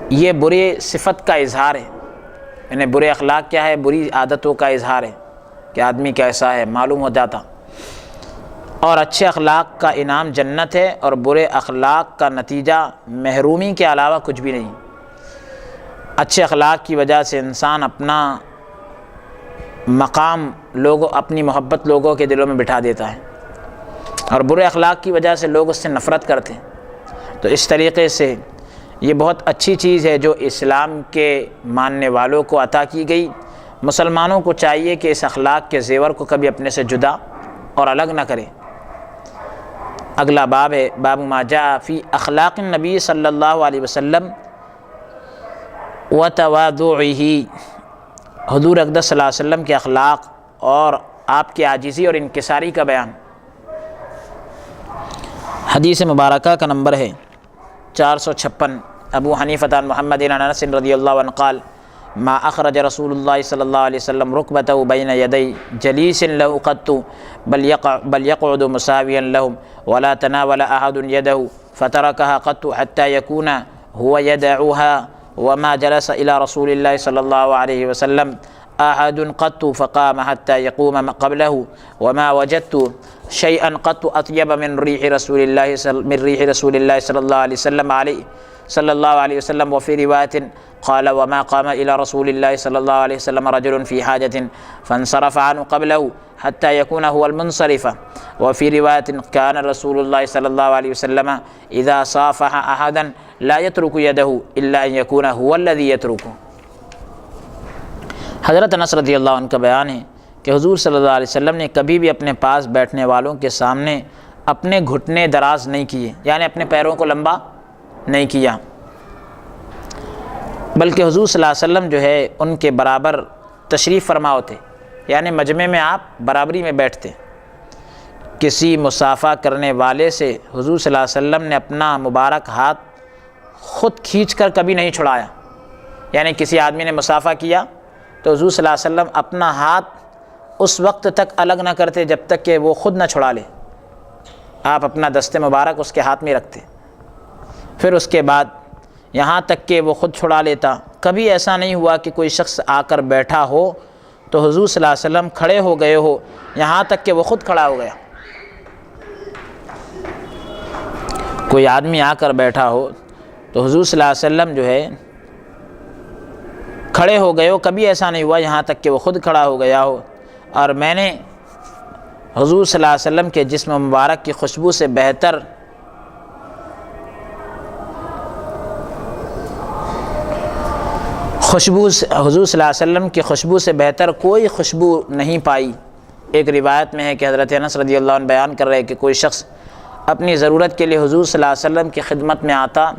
یہ بری صفت کا اظہار ہے، یعنی برے اخلاق کیا ہے؟ بری عادتوں کا اظہار ہے کہ آدمی کیسا ہے معلوم ہو جاتا۔ اور اچھے اخلاق کا انعام جنت ہے، اور برے اخلاق کا نتیجہ محرومی کے علاوہ کچھ بھی نہیں۔ اچھے اخلاق کی وجہ سے انسان اپنا مقام اپنی محبت لوگوں کے دلوں میں بٹھا دیتا ہے، اور برے اخلاق کی وجہ سے لوگ اس سے نفرت کرتے ہیں۔ تو اس طریقے سے یہ بہت اچھی چیز ہے جو اسلام کے ماننے والوں کو عطا کی گئی۔ مسلمانوں کو چاہیے کہ اس اخلاق کے زیور کو کبھی اپنے سے جدا اور الگ نہ کرے۔ اگلا باب ہے باب ما جاء فی اخلاق النبی صلی اللہ علیہ وسلم وتواضعہ، حضور اقدس صلی اللہ علیہ وسلم کے اخلاق اور آپ کی عاجزی اور انکساری کا بیان۔ حدیث مبارکہ کا نمبر ہے 456۔ ابو حنیفہ عن محمد بن انس رضی اللہ عنہ قال ما اخرج رسول اللہ صلی اللہ علیہ وسلم رکبتہ بین یدی جلیس له قط بل يقعد مساویا لهم ولا تناول احد يده فتركها قط حتى يكون هو يدعوها وما جلس الى رسول الله صلی اللہ علیہ وسلم احد قط فقام حتى يقوم قبله وما وجدت شيئا قط اطيب من ريح رسول الله صلی اللہ علیہ وسلم صلی اللہ علیہ وسلم۔ وفي رواية قال وما قام إلى رسول الله صلی اللہ علیہ وسلم رجل في حاجة فانصرف عنه قبله حتى يكون هو المنصرف۔ وفي رواية كان رسول الله صلی اللہ علیہ وسلم إذا صافح أحدا لا يترك يده إلا أن يكون هو الذي يتركه۔ حضرت انس رضی اللہ عنہ کا بیان ہے کہ حضور صلی اللہ علیہ وسلم نے کبھی بھی اپنے پاس بیٹھنے والوں کے سامنے اپنے گھٹنے دراز نہیں کیے، یعنی اپنے پیروں کو لمبا نہیں کیا، بلکہ حضور صلی اللہ علیہ وسلم جو ہے ان کے برابر تشریف فرما ہوتے، یعنی مجمع میں آپ برابری میں بیٹھتے۔ کسی مصافحہ کرنے والے سے حضور صلی اللہ علیہ وسلم نے اپنا مبارک ہاتھ خود کھینچ کر کبھی نہیں چھڑایا، یعنی کسی آدمی نے مصافحہ کیا تو حضور صلی اللہ علیہ وسلم اپنا ہاتھ اس وقت تک الگ نہ کرتے جب تک کہ وہ خود نہ چھڑا لے، آپ اپنا دست مبارک اس کے ہاتھ میں رکھتے، پھر اس کے بعد یہاں تک کہ وہ خود چھڑا لیتا۔ کبھی ایسا نہیں ہوا کہ کوئی شخص آ کر بیٹھا ہو تو حضور صلی اللہ علیہ وسلم کھڑے ہو گئے ہو یہاں تک کہ وہ خود کھڑا ہو گیا۔ کوئی آدمی آ کر بیٹھا ہو تو حضور صلی اللہ علیہ وسلم جو ہے کھڑے ہو گئے ہو، کبھی ایسا نہیں ہوا یہاں تک کہ وہ خود کھڑا ہو گیا ہو۔ اور میں نے حضور صلی اللہ علیہ وسلم کے جسم مبارک کی خوشبو سے بہتر حضور صلی اللہ علیہ وسلم کی خوشبو سے بہتر کوئی خوشبو نہیں پائی۔ ایک روایت میں ہے کہ حضرت انس رضی اللہ عنہ بیان کر رہے کہ کوئی شخص اپنی ضرورت کے لیے حضور صلی اللہ علیہ وسلم کی خدمت میں آتا،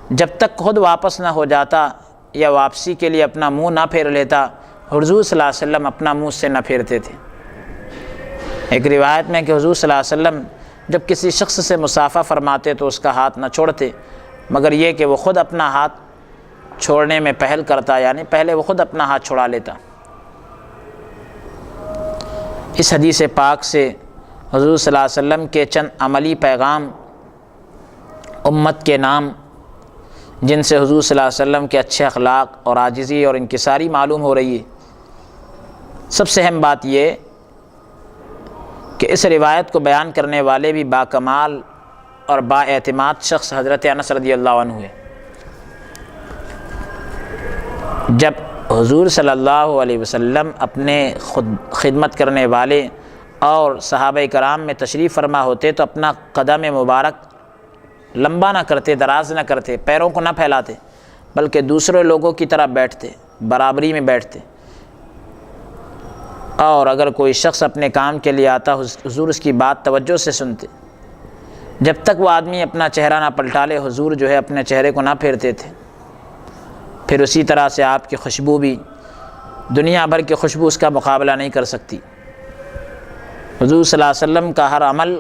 جب تک خود واپس نہ ہو جاتا یا واپسی کے لیے اپنا منہ نہ پھیر لیتا، حضور صلی اللہ علیہ وسلم اپنا منہ سے نہ پھیرتے تھے۔ ایک روایت میں کہ حضور صلی اللہ علیہ وسلم جب کسی شخص سے مصافحہ فرماتے تو اس کا ہاتھ نہ چھوڑتے، مگر یہ کہ وہ خود اپنا ہاتھ چھوڑنے میں پہل کرتا، یعنی پہلے وہ خود اپنا ہاتھ چھڑا لیتا۔ اس حدیث پاک سے حضور صلی اللہ علیہ وسلم کے چند عملی پیغام امت کے نام، جن سے حضور صلی اللہ علیہ وسلم کے اچھے اخلاق اور عاجزی اور انکساری معلوم ہو رہی ہے۔ سب سے اہم بات یہ کہ اس روایت کو بیان کرنے والے بھی باکمال اور با اعتماد شخص حضرت انس رضی اللہ عنہ ہے۔ جب حضور صلی اللہ علیہ وسلم اپنے خدمت کرنے والے اور صحابہ کرام میں تشریف فرما ہوتے تو اپنا قدم مبارک لمبا نہ کرتے، دراز نہ کرتے، پیروں کو نہ پھیلاتے، بلکہ دوسرے لوگوں کی طرح بیٹھتے، برابری میں بیٹھتے، اور اگر کوئی شخص اپنے کام کے لیے آتا حضور اس کی بات توجہ سے سنتے۔ جب تک وہ آدمی اپنا چہرہ نہ پلٹا لے حضور جو ہے اپنے چہرے کو نہ پھیرتے تھے۔ پھر اسی طرح سے آپ کی خوشبو بھی دنیا بھر کی خوشبو اس کا مقابلہ نہیں کر سکتی۔ حضور صلی اللہ علیہ وسلم کا ہر عمل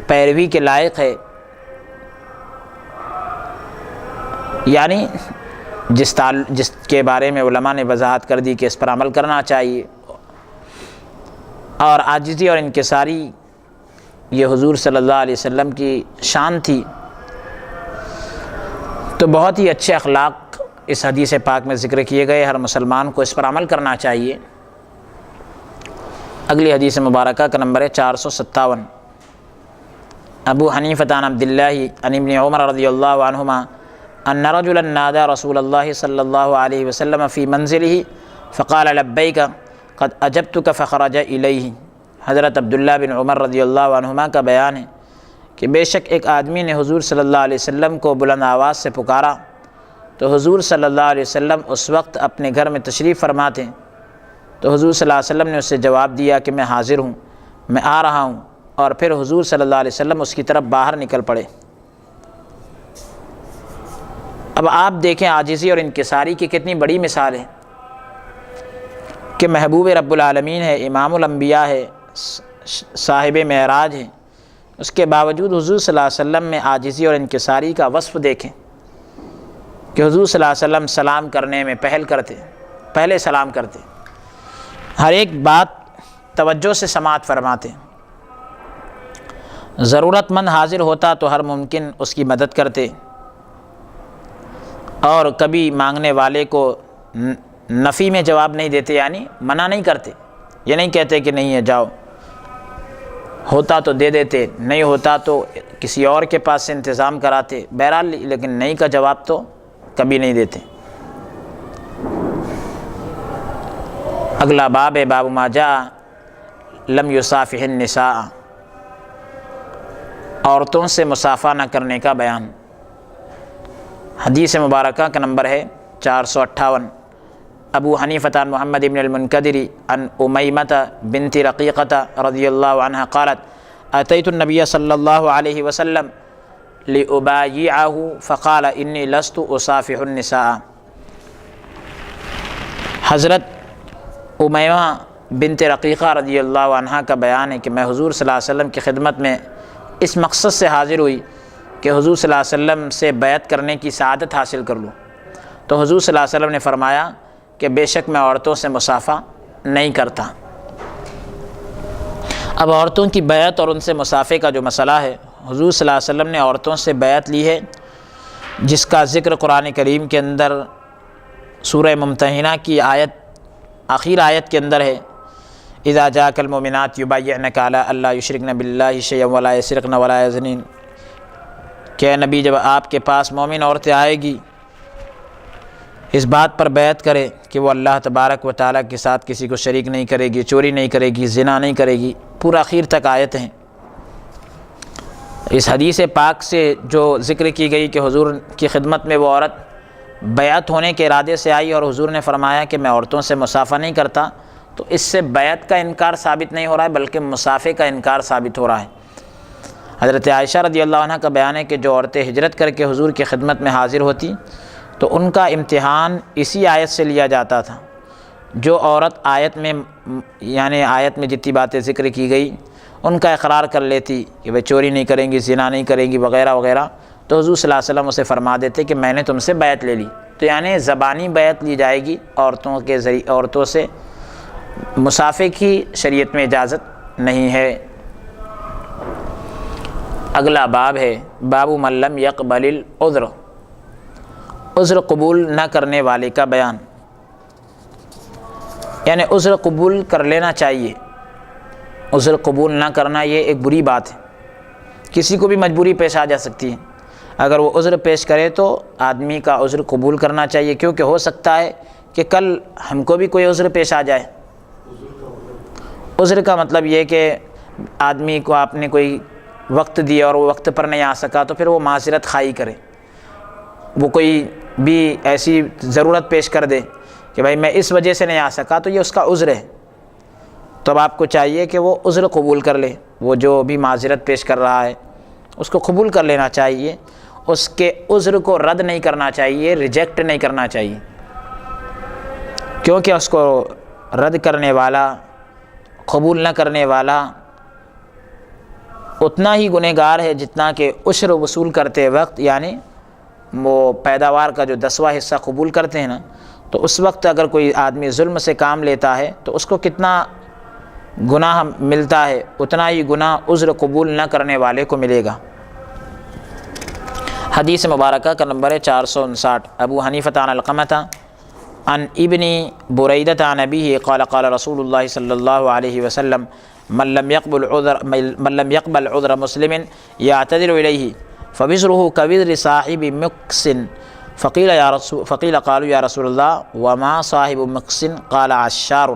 پیروی کے لائق ہے، یعنی جس کے بارے میں علماء نے وضاحت کر دی کہ اس پر عمل کرنا چاہیے، اور عاجزی اور انکساری یہ حضور صلی اللہ علیہ وسلم کی شان تھی۔ تو بہت ہی اچھے اخلاق اس حدیث پاک میں ذکر کیے گئے، ہر مسلمان کو اس پر عمل کرنا چاہیے۔ اگلی حدیث مبارکہ کا نمبر ہے 457۔ ابو حنیفہ عن عبداللہ عن ابن عمر رضی اللہ عنہما ان رجلا نادى رسول اللہ صلی اللہ علیہ وسلم فی منزلہ فقال لبیک قد اجبتک فخرج الیہ۔ حضرت عبداللہ بن عمر رضی اللہ عنہما کا بیان ہے کہ بے شک ایک آدمی نے حضور صلی اللہ علیہ وسلم کو بلند آواز سے پکارا تو حضور صلی اللہ علیہ وسلم اس وقت اپنے گھر میں تشریف فرما تھے، تو حضور صلی اللہ علیہ وسلم نے اسے جواب دیا کہ میں حاضر ہوں، میں آ رہا ہوں، اور پھر حضور صلی اللہ علیہ وسلم اس کی طرف باہر نکل پڑے۔ اب آپ دیکھیں عاجزی اور انکساری کی کتنی بڑی مثال ہے کہ محبوب رب العالمین ہے، امام الانبیاء ہے، صاحب معراج ہے، اس کے باوجود حضور صلی اللہ علیہ وسلم میں عاجزی اور انکساری کا وصف دیکھیں کہ حضور صلی اللہ علیہ وسلم سلام کرنے میں پہلے سلام کرتے، ہر ایک بات توجہ سے سماعت فرماتے، ضرورت مند حاضر ہوتا تو ہر ممکن اس کی مدد کرتے، اور کبھی مانگنے والے کو نفی میں جواب نہیں دیتے، یعنی منع نہیں کرتے، یہ نہیں کہتے کہ نہیں ہے جاؤ، ہوتا تو دے دیتے، نہیں ہوتا تو کسی اور کے پاس سے انتظام کراتے، بہرحال لیکن نہیں کا جواب تو کبھی نہیں دیتے۔ اگلا باب ہے باب ما جاء لم یصافح النساء، عورتوں سے مصافحہ نہ کرنے کا بیان۔ حدیث مبارکہ کا نمبر ہے 458۔ ابو حنیفہ عن محمد بن المنکدر عن امیمۃ بنت رقیقۃ رضی اللہ عنہ قالت اتیت النبی صلی اللہ علیہ وسلم لأبایعہ فقال انی لست اصافح النساء۔ حضرت امیمہ بنت رقیقہ رضی اللہ عنہ کا بیان ہے کہ میں حضور صلی اللہ علیہ وسلم کی خدمت میں اس مقصد سے حاضر ہوئی کہ حضور صلی اللہ علیہ وسلم سے بیعت کرنے کی سعادت حاصل کر لوں، تو حضور صلی اللہ علیہ وسلم نے فرمایا کہ بے شک میں عورتوں سے مصافحہ نہیں کرتا۔ اب عورتوں کی بیعت اور ان سے مصافحے کا جو مسئلہ ہے، حضور صلی اللہ علیہ وسلم نے عورتوں سے بیعت لی ہے، جس کا ذکر قرآن کریم کے اندر سورہ ممتحنہ کی آخر آیت کے اندر ہے، اذا جاءک المؤمنات یبایعنک علی الا یشرکن باللہ شیئا ولا یسرقن ولا یزنین، کہ نبی جب آپ کے پاس مومن عورتیں آئے گی اس بات پر بیعت کرے کہ وہ اللہ تبارک و تعالیٰ کے ساتھ کسی کو شریک نہیں کرے گی، چوری نہیں کرے گی، زنا نہیں کرے گی، پورا آخر تک آیت ہیں۔ اس حدیث پاک سے جو ذکر کی گئی کہ حضور کی خدمت میں وہ عورت بیعت ہونے کے ارادے سے آئی اور حضور نے فرمایا کہ میں عورتوں سے مصافحہ نہیں کرتا، تو اس سے بیعت کا انکار ثابت نہیں ہو رہا ہے بلکہ مصافحے کا انکار ثابت ہو رہا ہے۔ حضرت عائشہ رضی اللہ عنہ کا بیان ہے کہ جو عورتیں ہجرت کر کے حضور کی خدمت میں حاضر ہوتی تو ان کا امتحان اسی آیت سے لیا جاتا تھا۔ جو عورت آیت میں جتنی باتیں ذکر کی گئی ان کا اقرار کر لیتی کہ وہ چوری نہیں کریں گی، زنا نہیں کریں گی وغیرہ وغیرہ، تو حضور صلی اللہ علیہ وسلم اسے فرما دیتے کہ میں نے تم سے بیعت لے لی۔ تو یعنی زبانی بیعت لی جائے گی، عورتوں سے مصافحے کی شریعت میں اجازت نہیں ہے۔ اگلا باب ہے باب من لم یقبل العذر، عذر قبول نہ کرنے والے کا بیان، یعنی عذر قبول کر لینا چاہیے، عذر قبول نہ کرنا یہ ایک بری بات ہے، کسی کو بھی مجبوری پیش آ جا سکتی ہے، اگر وہ عذر پیش کرے تو آدمی کا عذر قبول کرنا چاہیے، کیونکہ ہو سکتا ہے کہ کل ہم کو بھی کوئی عذر پیش آ جائے۔ عذر کا مطلب یہ کہ آدمی کو آپ نے کوئی وقت دیا اور وہ وقت پر نہیں آ سکا تو پھر وہ معذرت خواہی کرے، وہ کوئی بھی ایسی ضرورت پیش کر دے کہ بھائی میں اس وجہ سے نہیں آ سکا، تو یہ اس کا عذر ہے، تو اب آپ کو چاہیے کہ وہ عذر قبول کر لے، وہ جو بھی معذرت پیش کر رہا ہے اس کو قبول کر لینا چاہیے، اس کے عذر کو رد نہیں کرنا چاہیے، ریجیکٹ نہیں کرنا چاہیے، کیونکہ اس کو رد کرنے والا، قبول نہ کرنے والا اتنا ہی گنہگار ہے جتنا کہ عشر وصول کرتے وقت، یعنی وہ پیداوار کا جو 10واں حصہ قبول کرتے ہیں نا، تو اس وقت اگر کوئی آدمی ظلم سے کام لیتا ہے تو اس کو کتنا گناہ ملتا ہے، اتنا ہی گناہ عذر قبول نہ کرنے والے کو ملے گا۔ حدیث مبارکہ کا نمبر ہے 459۔ ابو حنیفہ عن علقمۃ عن ابن بریدۃ عن ابیہ قال قال رسول اللہ صلی اللہ علیہ وسلم من لم يقبل عذر مسلم يعتذر الیہ فوزرہ کوزر صاحب مکس فقیل قالوا یا رسول اللہ وما صاحب مکس قال عشار۔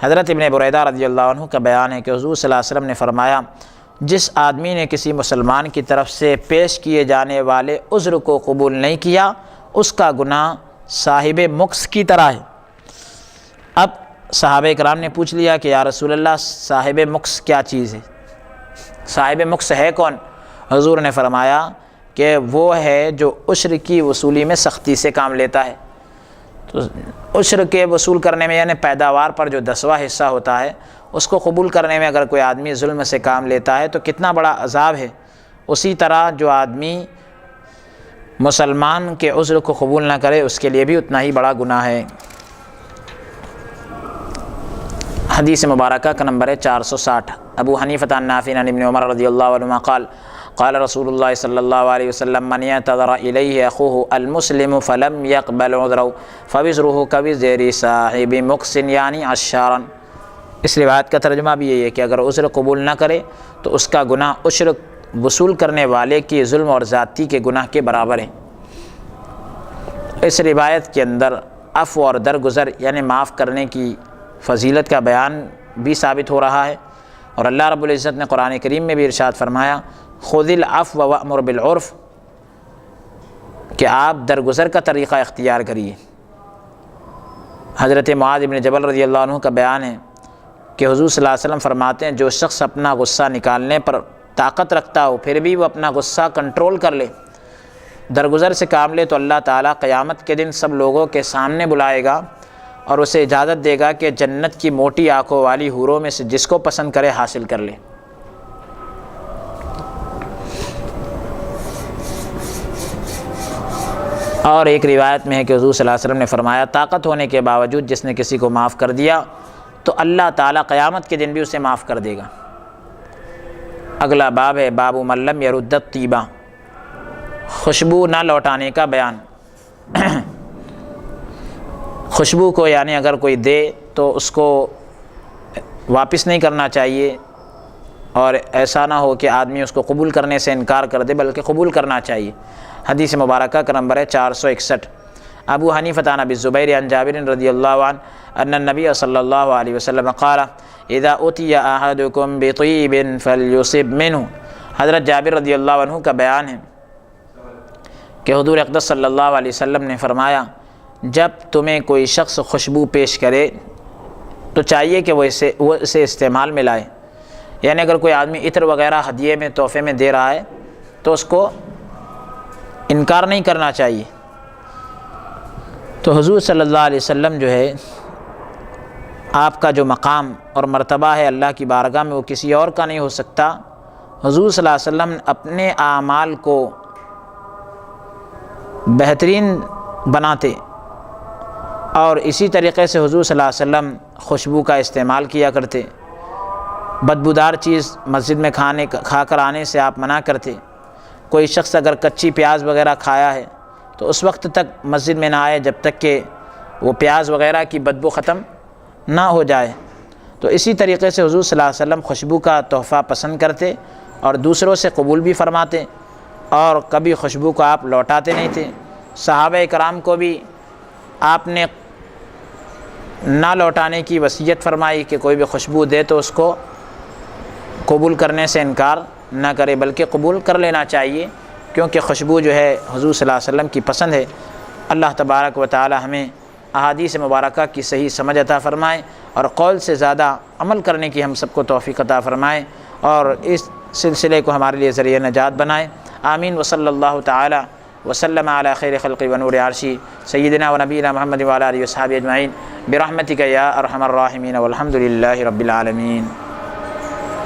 حضرت ابن بریدہ رضی اللہ عنہ کا بیان ہے کہ حضور صلی اللہ علیہ وسلم نے فرمایا، جس آدمی نے کسی مسلمان کی طرف سے پیش کیے جانے والے عذر کو قبول نہیں کیا، اس کا گناہ صاحب مکس کی طرح ہے۔ اب صحابہ کرام نے پوچھ لیا کہ یا رسول اللہ صاحب مکس کیا چیز ہے، صاحب مکس ہے کون؟ حضور نے فرمایا کہ وہ ہے جو عشر کی وصولی میں سختی سے کام لیتا ہے۔ تو عشر کے وصول کرنے میں، یعنی پیداوار پر جو 10واں حصہ ہوتا ہے اس کو قبول کرنے میں اگر کوئی آدمی ظلم سے کام لیتا ہے تو کتنا بڑا عذاب ہے، اسی طرح جو آدمی مسلمان کے عذر کو قبول نہ کرے اس کے لیے بھی اتنا ہی بڑا گناہ ہے۔ حدیث مبارکہ کا نمبر ہے 460۔ ابو حنیفہ عن نافع عن ابن عمر رضی اللہ عنہما قال قال رسول اللہ صلی اللہ علیہ وسلم من اعتذر الیہ اخوہ المسلم فلم يقبل عذرہ فوزرہ کوزر صاحب مکس یعنی عشارا۔ اس روایت کا ترجمہ بھی یہی ہے کہ اگر عذر قبول نہ کرے تو اس کا گناہ عشر وصول کرنے والے کی ظلم اور زیادتی کے گناہ کے برابر ہے۔ اس روایت کے اندر عفو اور درگزر یعنی معاف کرنے کی فضیلت کا بیان بھی ثابت ہو رہا ہے، اور اللہ رب العزت نے قرآن کریم میں بھی ارشاد فرمایا خذ العفو وامر بالعرف، کہ آپ درگزر کا طریقہ اختیار کریے۔ حضرت معاذ بن جبل رضی اللہ عنہ کا بیان ہے کہ حضور صلی اللہ علیہ وسلم فرماتے ہیں جو شخص اپنا غصہ نکالنے پر طاقت رکھتا ہو پھر بھی وہ اپنا غصہ کنٹرول کر لے، درگزر سے کام لے، تو اللہ تعالیٰ قیامت کے دن سب لوگوں کے سامنے بلائے گا اور اسے اجازت دے گا کہ جنت کی موٹی آنکھوں والی حوروں میں سے جس کو پسند کرے حاصل کر لے۔ اور ایک روایت میں ہے کہ حضور صلی اللہ علیہ وسلم نے فرمایا طاقت ہونے کے باوجود جس نے کسی کو معاف کر دیا تو اللہ تعالیٰ قیامت کے دن بھی اسے معاف کر دے گا۔ اگلا باب ہے باب من لم یرد الطیبہ، خوشبو نہ لوٹانے کا بیان۔ خوشبو کو یعنی اگر کوئی دے تو اس کو واپس نہیں کرنا چاہیے، اور ایسا نہ ہو کہ آدمی اس کو قبول کرنے سے انکار کر دے بلکہ قبول کرنا چاہیے۔ حدیث مبارکہ کا نمبر ہے 461۔ ابو حنیفہ عن ابی الزبیر عن جابر رضی اللہ عنہ ان النبی صلی اللہ علیہ وسلم قال اذا اتي احدكم بطيب فليصب منه۔ حضرت جابر رضی اللہ عنہ کا بیان ہے کہ حضور اقدس صلی اللہ علیہ وسلم نے فرمایا جب تمہیں کوئی شخص خوشبو پیش کرے تو چاہیے کہ وہ اسے استعمال میں لائے، یعنی اگر کوئی آدمی عطر وغیرہ ہدیے میں تحفے میں دے رہا ہے تو اس کو انکار نہیں کرنا چاہیے۔ تو حضور صلی اللہ علیہ وسلم جو ہے آپ کا جو مقام اور مرتبہ ہے اللہ کی بارگاہ میں وہ کسی اور کا نہیں ہو سکتا۔ حضور صلی اللہ علیہ وسلم اپنے اعمال کو بہترین بناتے، اور اسی طریقے سے حضور صلی اللہ علیہ وسلم خوشبو کا استعمال کیا کرتے۔ بدبودار چیز مسجد میں کھا کر آنے سے آپ منع کرتے۔ کوئی شخص اگر کچی پیاز وغیرہ کھایا ہے تو اس وقت تک مسجد میں نہ آئے جب تک کہ وہ پیاز وغیرہ کی بدبو ختم نہ ہو جائے۔ تو اسی طریقے سے حضور صلی اللہ علیہ وسلم خوشبو کا تحفہ پسند کرتے، اور دوسروں سے قبول بھی فرماتے، اور کبھی خوشبو کو آپ لوٹاتے نہیں تھے۔ صحابہ کرام کو بھی آپ نے نہ لوٹانے کی وصیت فرمائی کہ کوئی بھی خوشبو دے تو اس کو قبول کرنے سے انکار نہ کرے، بلکہ قبول کر لینا چاہیے، کیونکہ خوشبو جو ہے حضور صلی اللہ علیہ وسلم کی پسند ہے۔ اللہ تبارک و تعالی ہمیں احادیث مبارکہ کی صحیح سمجھ عطا فرمائے، اور قول سے زیادہ عمل کرنے کی ہم سب کو توفیق عطا فرمائے، اور اس سلسلے کو ہمارے لیے ذریعہ نجات بنائے۔ آمین۔ وصلی اللہ تعالی وسلم علی خیر خلق و نور عرشی سیدنا و نبینا محمد وعلی آلہ وصحبہ اجمعین برحمتک یا ارحم الراحمین والحمد للہ رب العالمین۔